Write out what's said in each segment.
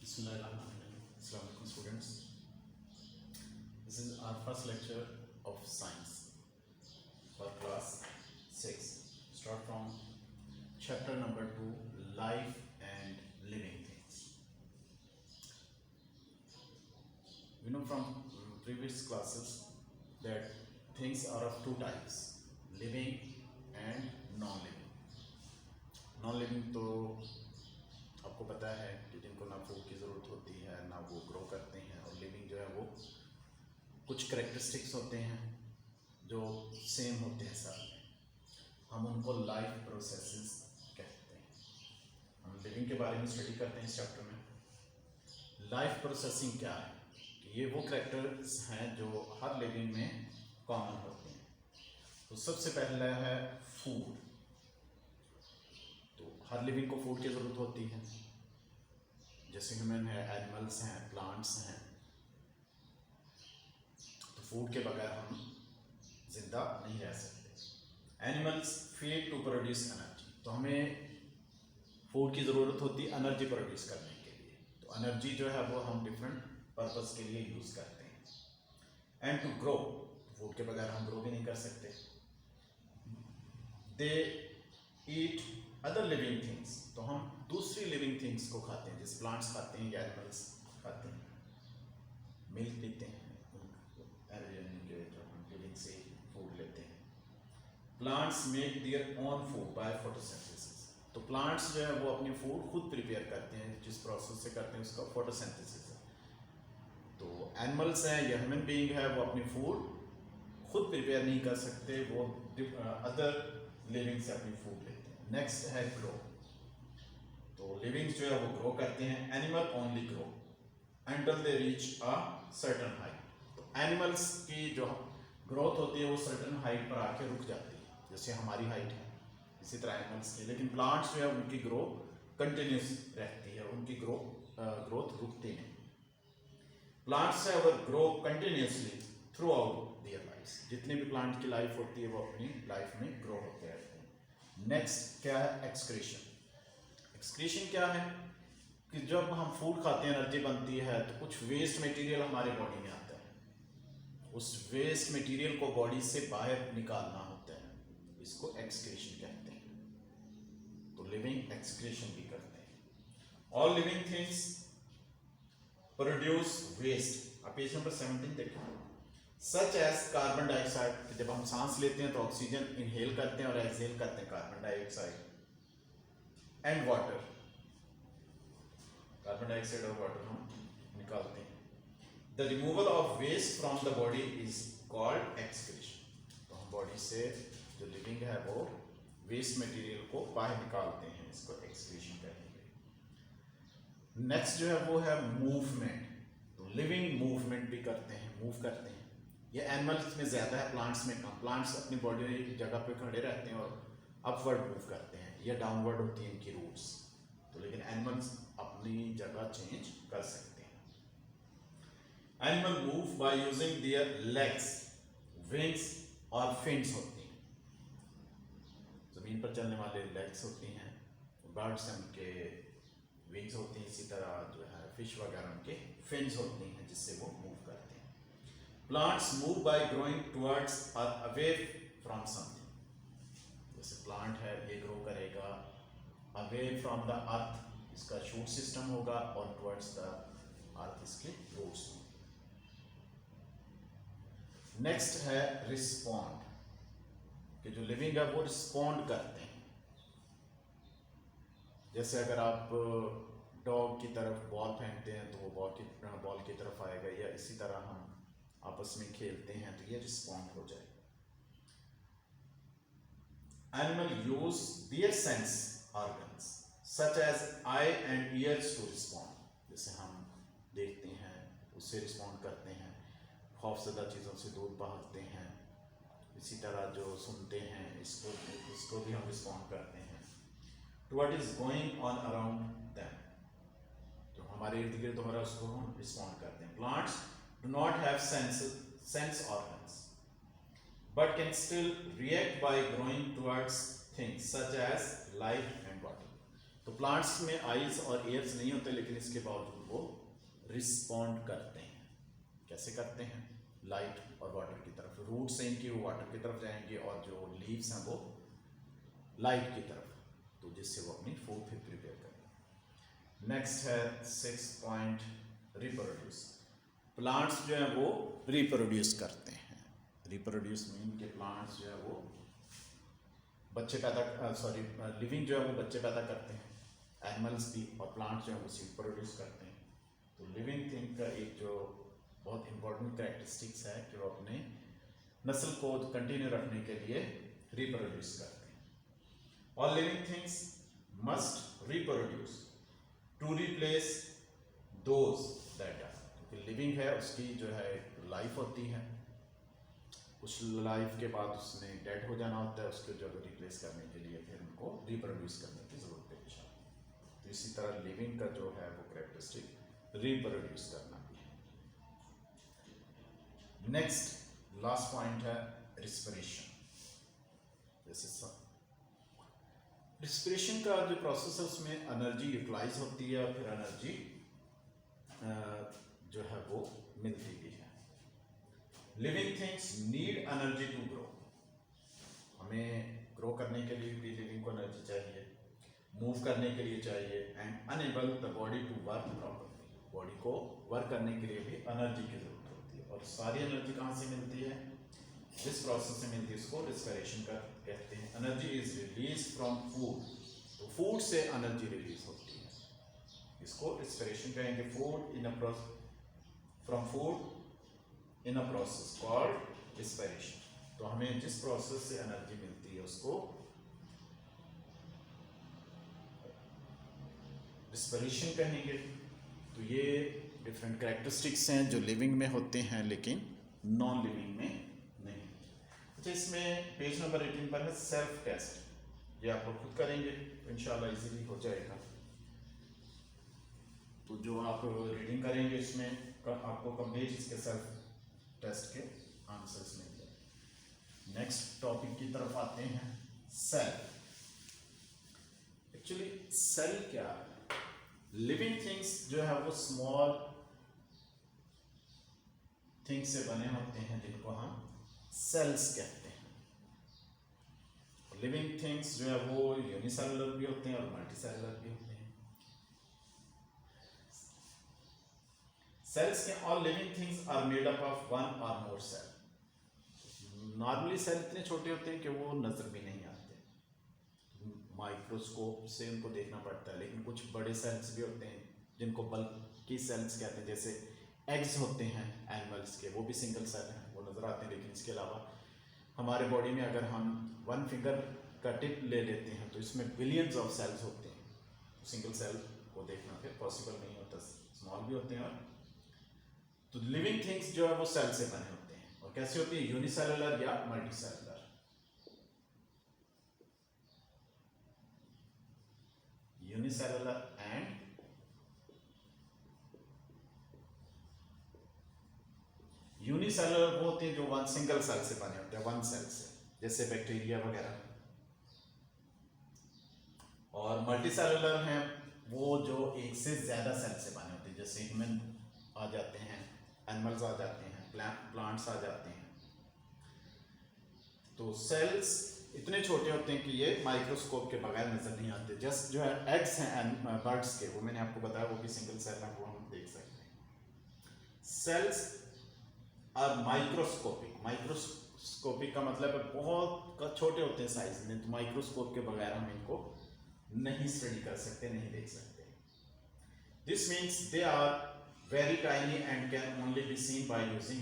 Assalamualaikum students. This is our first lecture of science for class 6. Start from chapter number 2, life and living things. We know from previous classes that things are of two types, living and non-living. Non-living तो आपको पता है कि जिनको ना food की ज़रूरत होती है ना वो ग्रो करते हैं, और लिविंग जो है वो कुछ करेक्टरिस्टिक्स होते हैं जो सेम होते हैं सब में, हम उनको लाइफ प्रोसेसेस कहते हैं। हम लिविंग के बारे में स्टडी करते हैं इस चैप्टर में। लाइफ प्रोसेसिंग क्या है कि ये वो करेक्टर्स हैं जो हर लिविंग में कॉमन होते हैं। तो सबसे पहला है फूड। तो हर लिविंग को फूड की ज़रूरत होती है, जैसे ह्यूमन है, एनिमल्स हैं, प्लांट्स हैं। तो फूड के बगैर हम जिंदा नहीं रह सकते। Animals feed to produce energy, तो हमें फूड की ज़रूरत होती है एनर्जी प्रोड्यूस करने के लिए। तो एनर्जी जो है वो हम डिफरेंट पर्पस के लिए यूज़ करते हैं। एंड टू ग्रो, फूड के बगैर हम ग्रो भी नहीं कर सकते। दे ईट अदर लिविंग थिंग्स, तो हम दूसरी लिविंग थिंग्स को खाते हैं, जैसे प्लांट्स खाते हैं या एनिमल्स खाते हैं। मिल्क पीते हैं, जो हम लिविंग से फूड लेते हैं। Plants make their own food by photosynthesis, तो प्लांट्स जो है वो अपनी फूड खुद प्रिपेयर करते हैं, जिस प्रोसेस से करते हैं उसका फोटोसिंथेसिस है। तो एनिमल्स हैं या ह्यूमन बीइंग है वो अपनी फूड खुद प्रिपेयर नहीं कर सकते, वो अदर लिविंग से अपनी फूड लेते हैं। नेक्स्ट है ग्रो, तो लिविंग जो है वो ग्रो करते हैं। Animal only grow until they reach a certain height, तो एनिमल्स की जो ग्रोथ होती है वो सर्टेन हाइट पर आके रुक जाती है, जैसे हमारी हाइट है इसी तरह एनिमल्स की। लेकिन प्लांट्स जो है उनकी ग्रो कंटिन्यूस रहती है, उनकी ग्रोथ रुकती नहीं। प्लांट्स है वो grow continuously through out their life, जितने भी प्लांट की लाइफ होती है वो अपनी लाइफ में ग्रो होते रहते हैं। नेक्स्ट क्या है? एक्सक्रीशन। एक्सक्रीशन क्या है कि जब हम फूड खाते हैं, एनर्जी बनती है, तो कुछ वेस्ट मटेरियल हमारे बॉडी में आता है। उस वेस्ट मटेरियल को बॉडी से बाहर निकालना होता है, इसको एक्सक्रीशन कहते हैं। तो लिविंग एक्सक्रीशन भी करते हैं। All living things produce waste. अब पेज नंबर 17 देखो। सच एज कार्बन डाइऑक्साइड, जब हम सांस लेते हैं तो ऑक्सीजन इनहेल करते हैं और एक्सहेल करते हैं carbon dioxide. And water, carbon dioxide और वाटर हम निकालते हैं। The removal of waste from the body is called excretion, तो हम बॉडी से जो लिविंग है वो वेस्ट मटेरियल को बाहर निकालते हैं, इसको एक्सक्रीशन कहेंगे। नेक्स्ट जो है वो है मूवमेंट, तो लिविंग मूवमेंट भी करते हैं, मूव करते हैं। ये एनिमल्स में ज़्यादा है, प्लांट्स में कम। प्लांट्स अपनी बॉडी की जगह पे खड़े रहते हैं और अपवर्ड मूव करते हैं, या डाउनवर्ड होती है इनकी रूट्स। तो लेकिन एनिमल्स अपनी जगह चेंज कर सकते हैं। Animal move by using their legs, wings और फिन्स होती हैं, जमीन पर चलने वाले लेग्स होती हैं। बर्ड्स उनके विंग्स होती हैं, इसी तरह जो है फिश वगैरह उनके फिन्स होती हैं जिससे वो मूव करते हैं। Plants move by growing towards और अवे फ्रॉम समथिंग, जैसे प्लांट है ये ग्रो करेगा अवे फ्रॉम द अर्थ, इसका शूट सिस्टम होगा, और टुवर्ड्स द अर्थ इसके रूट्स। नेक्स्ट है रिस्पॉन्ड, कि जो लिविंग है वो रिस्पॉन्ड करते हैं। जैसे अगर आप डॉग की तरफ बॉल फेंकते हैं तो वो बॉल की तरफ आएगा, या इसी तरह हम आपस में खेलते हैं तो ये रिस्पॉन्ड हो जाएगा। Animal use their sense organs such as eye and ears to respond, जैसे हम देखते हैं उससे रिस्पॉन्ड करते हैं, खौफजदा चीज़ों से दूर भागते हैं। इसी तरह जो सुनते हैं इसको भी हम रिस्पॉन्ड करते हैं to what is going on around them, जो हमारे इर्द गिर्द हो रहा है उसको हम रिस्पॉन्ड करते हैं। Plants do not have sense organs but can still react by growing towards things such as light and water, तो प्लांट्स में आईज और एयर्स नहीं होते, लेकिन इसके बावजूद वो रिस्पॉन्ड करते हैं। कैसे करते हैं? लाइट और वाटर की तरफ। रूट से इनकी वो वाटर की तरफ जाएंगे और जो लीव्स हैं वो लाइट की तरफ, तो जिससे वो अपनी फूड फिर प्रिपेयर करें। नेक्स्ट है 6 पॉइंट, रिप्रोड्यूस। प्लांट्स जो है वो रिप्रोड्यूस करते हैं। रिप्रोड्यूस मीन के प्लांट्स जो है वो बच्चे पैदा, सॉरी लिविंग जो है वो बच्चे पैदा करते हैं। एनिमल्स भी और प्लांट्स जो है वो सीड प्रोड्यूस करते हैं। तो लिविंग थिंग का एक जो बहुत इंपॉर्टेंट कैरेक्टरिस्टिक्स है कि वो अपने नस्ल को कंटिन्यू रखने के लिए रिप्रोड्यूस करते हैं। All living things must reproduce to replace those that are. क्योंकि लिविंग है उसकी जो है लाइफ होती है, उस लाइफ के बाद उसने डेड हो जाना होता है, उसको जब रिप्लेस करने के लिए फिर उनको रिप्रोड्यूस करने की जरूरत पेश आती है। तो इसी तरह लिविंग का जो है वो कैरेक्टरिस्टिक रिप्रोड्यूस करना भी है। नेक्स्ट लास्ट पॉइंट है रिस्पिरेशन। जैसे रिस्पिरेशन का जो प्रोसेस है उसमें एनर्जी यूटिलाइज होती है और फिर एनर्जी जो है वो मिलती भी है। Living things need energy to grow. हमें ग्रो करने के लिए भी लिविंग को एनर्जी चाहिए, मूव करने के लिए चाहिए, and enable the body to work properly. Body को वर्क करने के लिए भी एनर्जी की जरूरत होती है। और सारी एनर्जी कहाँ से मिलती है? जिस प्रोसेस से मिलती है उसको रिस्पिरेशन का कहते हैं। Energy is release from food. तो फूड से एनर्जी रिलीज होती है, इसको रिस्पिरेशन कहेंगे। Food in a process, from food in a process called respiration. तो हमें जिस प्रोसेस से एनर्जी मिलती है उसको रिस्पिरेशन कहेंगे। तो ये डिफरेंट कैरेक्टरिस्टिक्स हैं जो लिविंग में होते हैं लेकिन नॉन लिविंग में नहीं। अच्छा, इसमें पेज नंबर 18 पर है सेल्फ टेस्ट। ये आप लोग खुद करेंगे तो इंशाल्लाह इजीली हो जाएगा। तो जो आप रीडिंग करेंगे इसमें आपको कंप्लीट इसके सेल्फ टेस्ट के आंसर्स मिल जाए। नेक्स्ट टॉपिक की तरफ आते हैं, सेल। एक्चुअली सेल क्या है? लिविंग थिंग्स जो है वो स्मॉल थिंग्स से बने होते हैं जिनको हम सेल्स कहते हैं। लिविंग थिंग्स जो है वो यूनिसेलुलर भी होते हैं और मल्टीसेलुलर भी होते हैं। सेल्स के all living things are made up of one or more cell. Normally cell इतने छोटे होते हैं कि वो नजर भी नहीं आते, माइक्रोस्कोप से उनको देखना पड़ता है। लेकिन कुछ बड़े सेल्स भी होते हैं जिनको बल्कि सेल्स कहते हैं। जैसे एग्स होते हैं एनिमल्स के, वो भी सिंगल सेल हैं, वो नजर आते हैं। लेकिन इसके अलावा हमारे बॉडी में अगर हम 1 फिंगर का टिप ले लेते हैं तो इसमें बिलियंस ऑफ सेल्स होते हैं। सिंगल सेल को देखना फिर पॉसिबल नहीं होता, स्मॉल भी होते हैं। तो लिविंग थिंग्स जो है वो सेल से बने होते हैं। और कैसे होती है? यूनिसेलुलर या मल्टीसेलुलर। यूनिसेलुलर एंड यूनिसेलुलर वो होते हैं जो वन सिंगल सेल से बने होते हैं, वन सेल से, जैसे बैक्टीरिया वगैरह। और मल्टीसेलुलर हैं वो जो एक से ज्यादा सेल से बने होते हैं, जैसे ह्यूमन आ जाते हैं, एनिमल्स आ जाते हैं, प्लांट्स आ जाते हैं। तो सेल्स इतने छोटे होते हैं कि ये माइक्रोस्कोप के बगैर नजर नहीं आते। जस्ट जो है एग्स हैं बर्ड्स के, वो मैंने आपको बताया, वो भी सिंगल सेल है, वो हम देख सकते हैं। सेल्स और माइक्रोस्कोपिक। माइक्रोस्कोपिक का मतलब है बहुत छोटे होते हैं साइज में, तो माइक्रोस्कोप के बगैर हम इनको नहीं स्टडी कर सकते, नहीं देख सकते। This means they are very tiny and can only be seen by using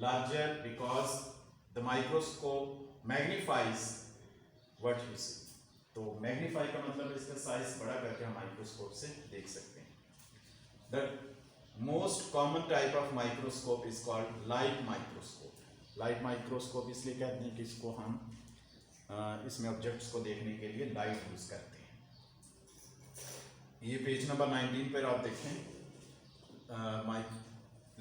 larger because the microscope magnifies what you see. तो मैग्नीफाई का मतलब इसका साइज बड़ा करके हम माइक्रोस्कोप से देख सकते हैं। The most common type of microscope is called light microscope. Light microscope इसलिए कहते हैं कि इसको हम इसमें ऑब्जेक्ट्स को देखने के लिए लाइट यूज करते हैं। ये पेज नंबर 19 पर आप देखें,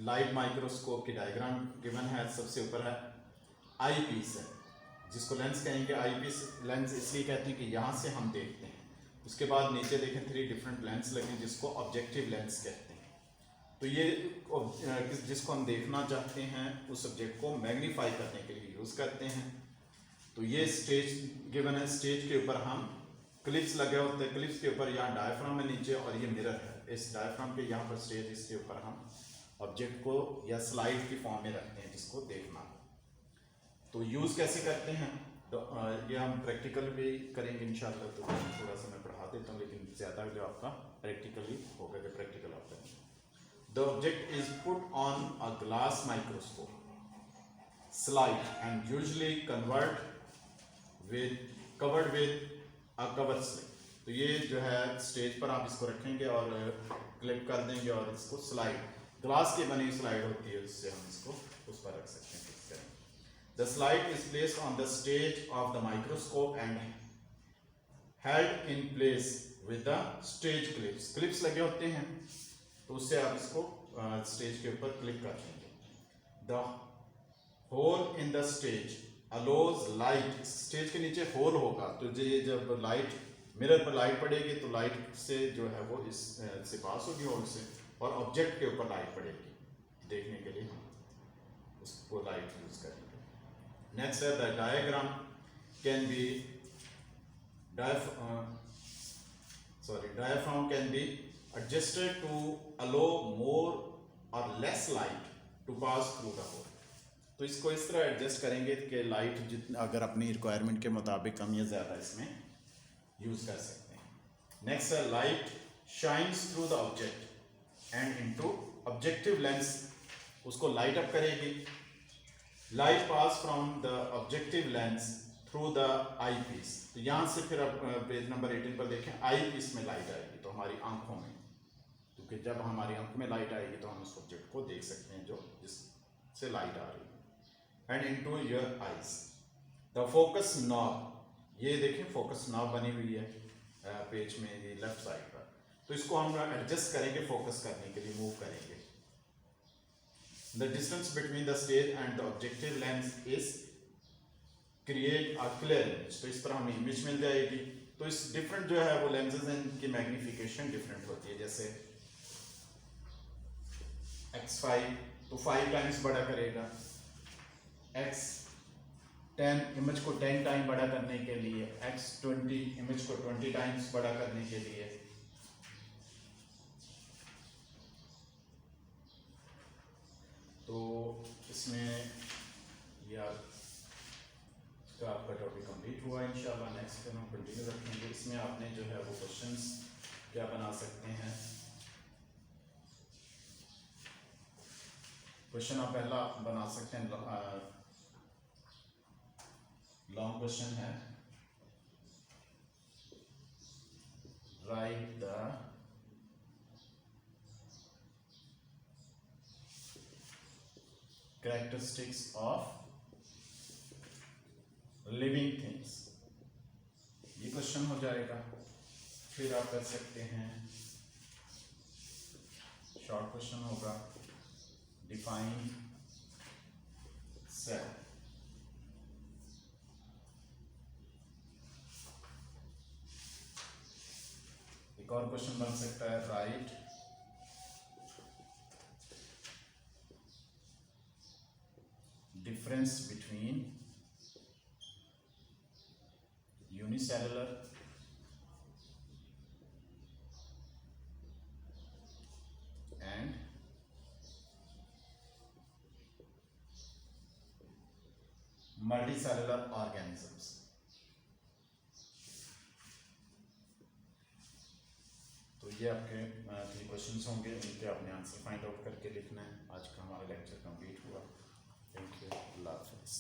लाइट माइक्रोस्कोप की डायग्राम गिवन है। सबसे ऊपर है आई पीस है, जिसको लेंस कहेंगे। आई पीस लेंस इसलिए कहते हैं कि यहाँ से हम देखते हैं, उसके बाद नीचे देखें 3 डिफरेंट लेंस लगे जिसको ऑब्जेक्टिव लेंस कहते हैं। तो ये जिसको हम देखना चाहते हैं उस सब्जेक्ट को मैग्नीफाई करने के लिए यूज़ करते हैं। तो ये स्टेज गिवन है, स्टेज के ऊपर हम क्लिप्स लगे होते हैं, क्लिप्स के ऊपर यहाँ डायफ्राम है नीचे और ये मिरर है, इस डायफ्राम के यहाँ पर स्टेज, इसके ऊपर हम ऑब्जेक्ट को या स्लाइड की फॉर्म में रखते हैं जिसको देखना हो। तो यूज़ कैसे करते हैं तो ये हम प्रैक्टिकल भी करेंगे इंशाल्लाह। तो थोड़ा सा मैं पढ़ा देता हूँ लेकिन ज़्यादा जो आपका प्रैक्टिकली होगा जो प्रैक्टिकल आप करेंगे। The object is put on a glass microscope slide and usually covered with a cover slip. तो ये जो है स्टेज पर आप इसको रखेंगे और क्लिप कर देंगे और इसको स्लाइड, ग्लास की बनी स्लाइड होती है उससे हम इसको उस पर रख सकते हैं। The slide is placed on the stage of the microscope and held in place with the stage clips. Clips लगे होते हैं तो उससे आप इसको स्टेज के ऊपर क्लिक कर देंगे। The hole in the stage allows light. Stage के नीचे होल होगा तो ये जब लाइट मिरर पर लाइट पड़ेगी तो लाइट से जो है वो इस से पास होगी होल से और ऑब्जेक्ट के ऊपर लाइट पड़ेगी। देखने के लिए हम उसको लाइट यूज करेंगे। Next है the diagram can be diaphragm can be adjusted to allow more or less light to pass through the hole. तो इसको इस तरह एडजस्ट करेंगे कि लाइट जितना अगर अपनी रिक्वायरमेंट के मुताबिक कम या ज़्यादा इसमें यूज़ कर सकते हैं। नेक्स्ट है light shines through the object and into objective lens, उसको लाइट अप करेगी। Light pass from the objective lens through the eyepiece. तो यहाँ से फिर अब पेज नंबर 18 पर देखें, आई पीस में लाइट आएगी तो हमारी आंखों में, क्योंकि जब हमारी आंखों में लाइट आएगी तो हम उस ऑब्जेक्ट को देख सकते हैं जो जिससे लाइट आ रही है। And into your eyes the focus knob, ये देखें फोकस नॉब बनी हुई है पेज में ये लेफ्ट साइड पर, तो इसको हम एडजस्ट करेंगे फोकस करने के लिए, मूव करेंगे। The distance between the stage and the objective lens is create a clear image. तो इस पर हमें इमेज मिल जाएगी। तो इस डिफरेंट जो है वो लेंसेज हैं इनकी मैग्निफिकेशन डिफरेंट होती है। जैसे x5 तो 5 टाइम्स बड़ा करेगा, x10 इमेज को 10 टाइम बड़ा करने के लिए, x20 इमेज को 20 टाइम्स बड़ा करने के लिए। तो इसमें यार का आपका टॉपिक कंप्लीट हुआ। इंशाल्लाह नेक्स्ट दिन हम कंटिन्यू रखेंगे। इसमें आपने जो है वो क्वेश्चंस क्या बना सकते हैं। क्वेश्चन आप पहला बना सकते हैं, लॉन्ग क्वेश्चन है, right the characteristics of living things, ये क्वेश्चन हो जाएगा। फिर आप कर सकते हैं शॉर्ट क्वेश्चन होगा, डिफाइन सेल। एक और क्वेश्चन बन सकता है, right difference between unicellular and multicellular organisms। तो ये आपके 3 क्वेश्चंस होंगे, इनके आपने आंसर फाइंड आउट करके लिखना है। आज का हमारा लेक्चर कंप्लीट हुआ। Thank you. Allah Hafiz.